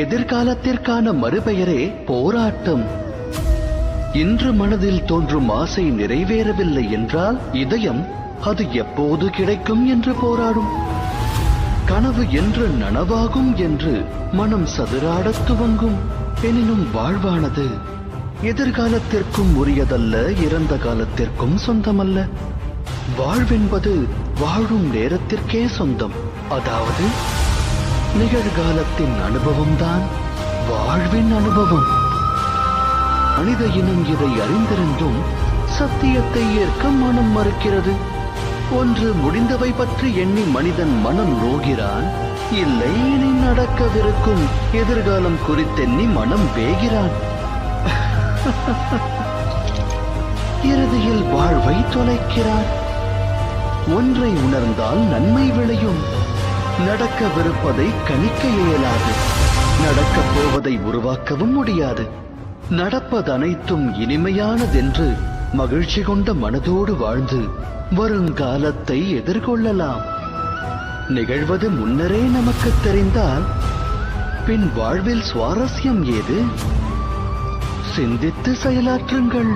எதிர்காலத்திற்கான மறுபெயரே போராட்டம். இன்று மனதில் தோன்றும் ஆசை நிறைவேறவில்லை என்றால் இதயம் அது எப்போது கிடைக்கும் என்று போராடும். கனவு என்று நனவாகும் என்று மனம் சதுராடத் துவங்கும். எனினும் வாழ்வானது எதிர்காலத்திற்கும் உரியதல்ல, இறந்த காலத்திற்கும் சொந்தமல்ல. வாழ்வென்பது வாழும் நேரத்திற்கே சொந்தம். அதாவது நிகழ்காலத்தின் அனுபவம்தான் வாழ்வின் அனுபவம். மனித இனம் இதை அறிந்திருந்தும் சத்தியத்தை ஏற்க மனம் மறுக்கிறது. ஒன்று முடிந்தவை பற்றி எண்ணி மனிதன் மனம் நோகிறான், இல்லை இனி நடக்கவிருக்கும் எதிர்காலம் குறித்தெண்ணி மனம் வேகிறான். இறுதியில் வாழ்வை தொலைக்கிறான். ஒன்றை உணர்ந்தால் நன்மை விளையும். நடக்கவிருப்பதை கணிக்க இயலாது, நடக்கப் போவதை உருவாக்கவும் முடியாது. நடப்பதனைத்தும் இனிமையானதென்று மகிழ்ச்சி கொண்ட மனதோடு வாழ்ந்து வருங்காலத்தை எதிர்கொள்ளலாம். நிகழ்வது முன்னரே நமக்கு தெரிந்தால் பின் வாழ்வில் சுவாரஸ்யம் ஏது? சிந்தித்து செயலாற்றுங்கள்.